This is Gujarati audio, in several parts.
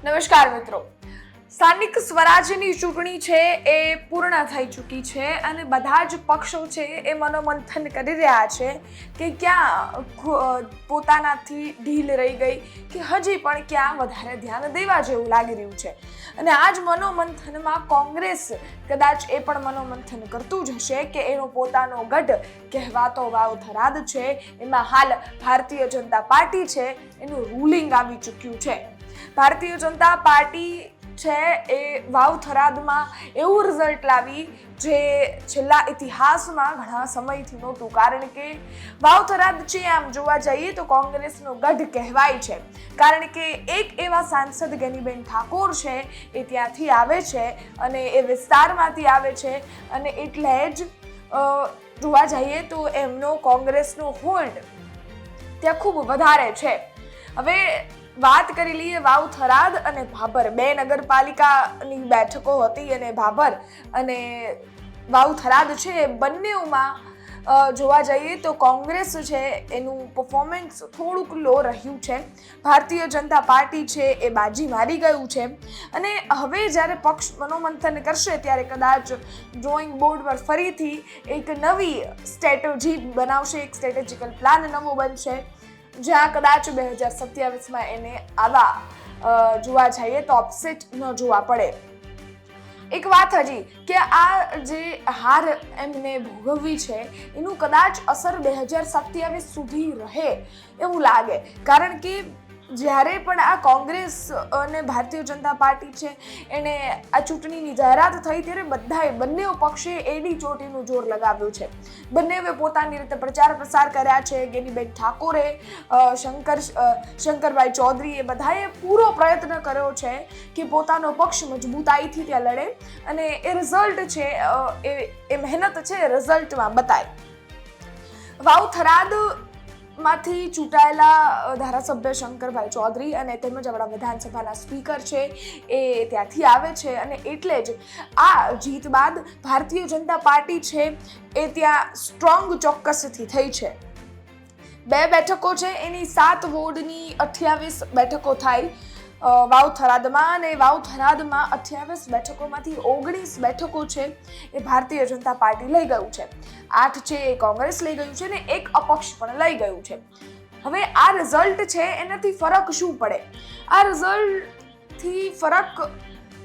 નમસ્કાર મિત્રો, સ્થાનિક સ્વરાજ્યની ચૂંટણી છે એ પૂર્ણ થઈ ચૂકી છે અને બધા જ પક્ષો છે એ મનોમંથન કરી રહ્યા છે કે ક્યાં પોતાનાથી ઢીલ રહી ગઈ કે હજી પણ ક્યાં વધારે ધ્યાન દેવા જેવું લાગી રહ્યું છે. અને આ જ મનોમંથનમાં કોંગ્રેસ કદાચ એ પણ મનોમંથન કરતું જ હશે કે એનો પોતાનો ગઢ કહેવાતો વાવ થરાદ છે એમાં હાલ ભારતીય જનતા પાર્ટી છે એનું રૂલિંગ આવી ચૂક્યું છે. ભારતીય જનતા પાર્ટી છે એ વાવ થરાદમાં એવું રિઝલ્ટ લાવી જે છેલ્લા ઇતિહાસમાં ઘણા સમયથી નહોતું, કારણ કે વાવ થરાદ છે આમ જોવા જઈએ તો કોંગ્રેસનો ગઢ કહેવાય છે, કારણ કે એક એવા સાંસદ ગેનીબેન ઠાકોર છે એ ત્યાંથી આવે છે અને એ વિસ્તારમાંથી આવે છે અને એટલે જ જોવા જઈએ તો એમનો કોંગ્રેસનો હોલ્ડ ત્યાં ખૂબ વધારે છે. હવે વાત કરી લઈએ વાવ થરાદ અને ભાભર, બે નગરપાલિકાની બેઠકો હતી અને ભાભર અને વાવ થરાદ છે બંનેમાં જોવા જઈએ તો કોંગ્રેસ છે એનું પરફોર્મન્સ થોડુંક લો રહ્યું છે. ભારતીય જનતા પાર્ટી છે એ બાજી મારી ગયું છે અને હવે જ્યારે પક્ષ મનોમંથન કરશે ત્યારે કદાચ ડ્રોઈંગ બોર્ડ પર ફરીથી એક નવી સ્ટ્રેટેજી બનાવશે, એક સ્ટ્રેટેજિકલ પ્લાન નવો બનશે જ્યાં કદાચ 2027માં એને આવા જોવા જઈએ તો અપસેટ ન જોવા પડે. એક વાત હજી કે આ જે હાર એમને ભોગવવી છે એનું કદાચ અસર 2027 સુધી રહે એવું લાગે, કારણ કે જ્યારે પણ આ કોંગ્રેસ અને ભારતીય જનતા પાર્ટી છે એને આ ચૂંટણીની જાહેરાત થઈ ત્યારે બંને પક્ષે એડી ચોટીનું જોર લગાવ્યું છે. બંનેએ પોતાની રીતે પ્રચાર પ્રસાર કર્યા છે. ગેનીબેન ઠાકોરે, શંકરભાઈ ચૌધરીએ બધાએ પૂરો પ્રયત્ન કર્યો છે કે પોતાનો પક્ષ મજબૂતાઈથી ત્યાં લડે અને એ રિઝલ્ટ છે એ મહેનત છે રિઝલ્ટમાં બતાય. વાવ થરાદ માંથી ચૂંટાયેલા ધારાસભ્ય શંકરભાઈ ચૌધરી અને તેમજ આપણા વિધાનસભાના સ્પીકર છે એ ત્યાંથી આવે છે અને એટલે જ આ જીત બાદ ભારતીય જનતા પાર્ટી છે એ ત્યાં સ્ટ્રોંગ ચોક્કસથી થઈ છે. 2 બેઠકો છે એની 7 વોર્ડની 28 બેઠકો થાય વાવ થરાદમાં અને વાવ થરાદમાં 28 બેઠકોમાંથી 19 બેઠકો છે એ ભારતીય જનતા પાર્ટી લઈ ગયું છે. 8 છે એ કોંગ્રેસ લઈ ગયું છે અને 1 અપક્ષ પણ લઈ ગયું છે. હવે આ રિઝલ્ટ છે એનાથી ફરક શું પડે? આ રિઝલ્ટથી ફરક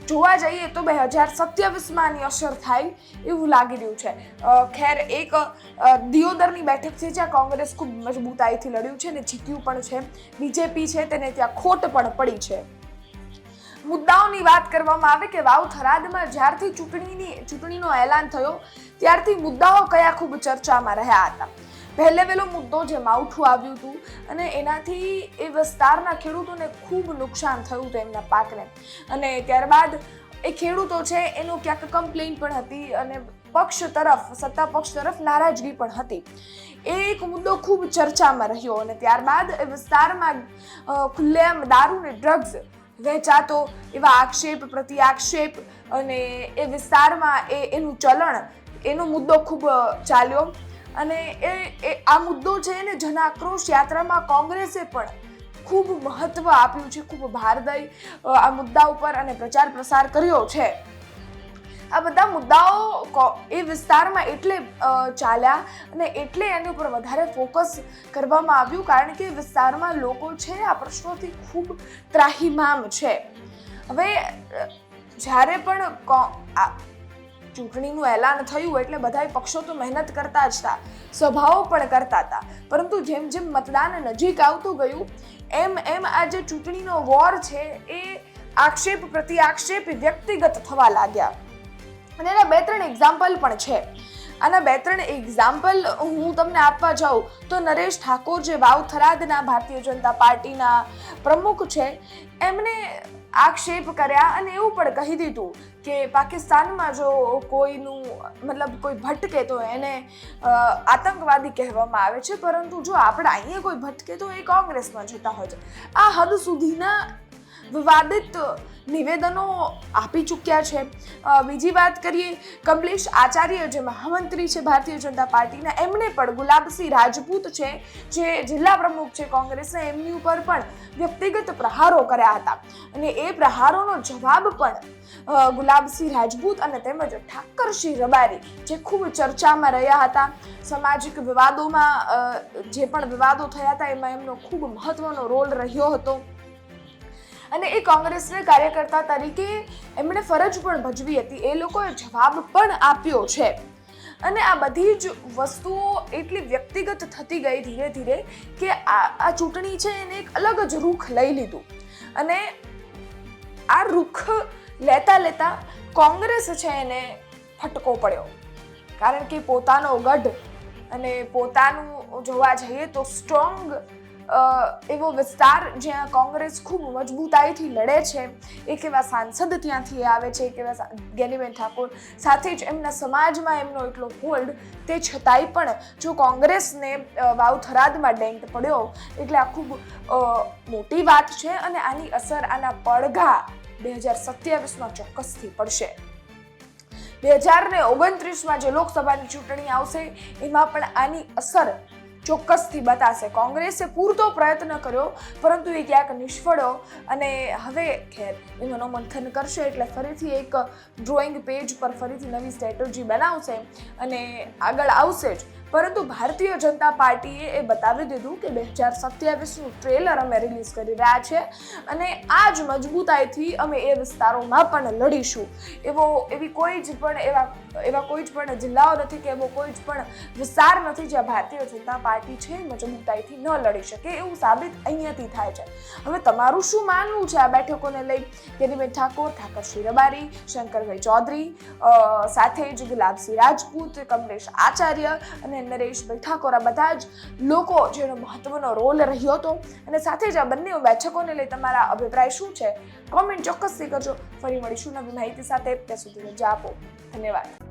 જોવા જઈએ તો 2027માં આની અસર થાય એવું લાગી રહ્યું છે. ખેર એક દિયોદરની બેઠક છે જ્યાં કોંગ્રેસ ખૂબ મજબૂતાઈથી લડ્યું છે અને જીત્યું પણ છે. બીજેપી છે તેને ત્યાં ખોટ પણ પડી છે. મુદ્દાઓની વાત કરવામાં આવે કે વાવ થરાદમાં જ્યારથી ચૂંટણીનો એલાન થયો ત્યારથી મુદ્દાઓ કયા ખૂબ ચર્ચામાં રહ્યા હતા. પહેલો મુદ્દો જે માવઠું આવ્યું હતું અને એનાથી એ વિસ્તારના ખેડૂતોને ખૂબ નુકસાન થયું હતું એમના પાકને, અને ત્યારબાદ એ ખેડૂતો છે એનો ક્યાંક કમ્પ્લેન પણ હતી અને સત્તા પક્ષ તરફ નારાજગી પણ હતી. એ એક મુદ્દો ખૂબ ચર્ચામાં રહ્યો અને ત્યારબાદ એ વિસ્તારમાં ખુલ્લેઆમ દારૂ ને ડ્રગ્સ વેચાતો એવા આક્ષેપ પ્રતિ આક્ષેપ અને એ વિસ્તારમાં એનું ચલણ, એનો મુદ્દો ખૂબ ચાલ્યો અને આ મુદ્દો છે ને જન આક્રોશ યાત્રામાં કોંગ્રેસે પણ ખૂબ મહત્વ આપ્યું છે, ખૂબ ભાર દઈ આ મુદ્દા ઉપર અને પ્રચાર પ્રસાર કર્યો છે. આ બધા મુદ્દાઓ એ વિસ્તારમાં એટલે ચાલ્યા અને એટલે એની ઉપર વધારે ફોકસ કરવામાં આવ્યું, કારણ કે વિસ્તારમાં લોકો છે આ પ્રશ્નોથી ખૂબ ત્રાહિમામ છે. હવે જ્યારે પણ ચૂંટણીનું એલાન થયું એટલે બધા પક્ષો તો મહેનત કરતા જ હતા, સભાઓ પણ કરતા હતા, પરંતુ જેમ જેમ મતદાન નજીક આવતું ગયું એમ આ જે ચૂંટણીનો વોર છે એ આક્ષેપ પ્રતિ આક્ષેપ વ્યક્તિગત થવા લાગ્યા. અને એના 2-3 એક્ઝામ્પલ પણ છે. આના 2-3 એક્ઝામ્પલ હું તમને આપવા જાઉં તો નરેશ ઠાકોર જે વાવ થરાદના ભારતીય જનતા પાર્ટીના પ્રમુખ છે એમને આક્ષેપ કર્યા અને એવું પણ કહી દીધું કે પાકિસ્તાનમાં જો કોઈ ભટકે તો એને આતંકવાદી કહેવામાં આવે છે, પરંતુ જો આપણે અહીંયા કોઈ ભટકે તો એ કોંગ્રેસમાં જતા હોય છે. આ હદ સુધીના વિવાદિત નિવેદનો આપી ચૂક્યા છે. બીજી વાત કરીએ, કમલેશ આચાર્ય જે મહામંત્રી છે ભારતીય જનતા પાર્ટીના, એમણે પણ ગુલાબસિંહ રાજપૂત છે જે જિલ્લા પ્રમુખ છે કોંગ્રેસના, એમની ઉપર પણ વ્યક્તિગત પ્રહારો કર્યા હતા. અને એ પ્રહારોનો જવાબ પણ ગુલાબસિંહ રાજપૂત અને તેમજ ઠાકરસિંહ રબારી જે ખૂબ ચર્ચામાં રહ્યા હતા, સામાજિક વિવાદોમાં જે પણ વિવાદો થયા હતા એમાં એમનો ખૂબ મહત્વનો રોલ રહ્યો હતો. અને એ કોંગ્રેસના કાર્યકર્તા તરીકે એમણે ફરજ પણ ભજવી હતી, એ લોકોએ જવાબ પણ આપ્યો છે. અને આ બધી જ વસ્તુઓ એટલી વ્યક્તિગત થતી ગઈ ધીરે ધીરે કે આ ચૂંટણી છે એને એક અલગ જ રૂખ લઈ લીધું. અને આ રૂખ લેતા કોંગ્રેસ છે એને ફટકો પડ્યો, કારણ કે પોતાનો ગઢ અને પોતાનું જોવા જઈએ તો સ્ટ્રોંગ એવો વિસ્તાર જ્યાં કોંગ્રેસ ખૂબ મજબૂતાઈથી લડે છે, એક એવા સાંસદ ત્યાંથી આવે છે, એક એવા જ્ઞાનીબેન ઠાકોર, સાથે જ એમના સમાજમાં એમનો એટલો હોલ્ડ, તે છતાંય પણ જો કોંગ્રેસને વાવથરાદમાં ડેન્ટ પડ્યો એટલે આ ખૂબ મોટી વાત છે. અને આની અસર, આના પડઘા 2027માં ચોક્કસથી પડશે. 2029માં જે લોકસભાની ચૂંટણી આવશે એમાં પણ આની અસર ચોક્કસથી બતાશે. કોંગ્રેસે પૂરતો પ્રયત્ન કર્યો પરંતુ એ ક્યાંક નિષ્ફળ્યો અને હવે ખેર એ મનોમંથન કરશે એટલે ફરીથી એક ડ્રોઈંગ પેજ પર ફરીથી નવી સ્ટ્રેટેજી બનાવશે અને આગળ આવશે જ. પરંતુ ભારતીય જનતા પાર્ટીએ એ બતાવી દીધું કે 2027નું ટ્રેલર અમે રિલીઝ કરી રહ્યા છે અને આ જ મજબૂતાઈથી અમે એ વિસ્તારોમાં પણ લડીશું. એવા કોઈ જ પણ જિલ્લાઓ નથી કે એવો કોઈ જ પણ વિસ્તાર નથી જ્યાં ભારતીય જનતા પાર્ટી છે મજબૂતાઈથી ન લડી શકે, એવું સાબિત અહીંયાથી થાય છે. હવે તમારું શું માનવું છે આ બેઠકોને લઈ? જ્ઞાનીબેન ઠાકોર, ઠાકરસિંહ રબારી, શંકરભાઈ ચૌધરી, સાથે જ ગુલાબસિંહ રાજપૂત, કમલેશ આચાર્ય અને નરેશભાઈ ઠાકોર, આ બધા જ લોકો જેનો મહત્વનો રોલ રહ્યો હતો. અને સાથે જ આ બંને બેઠકોને લઈ તમારા અભિપ્રાય શું છે? કોમેન્ટ ચોક્કસથી કરજો. ફરી મળીશું નવી માહિતી સાથે. ત્યાં સુધી રજા આપો. ધન્યવાદ.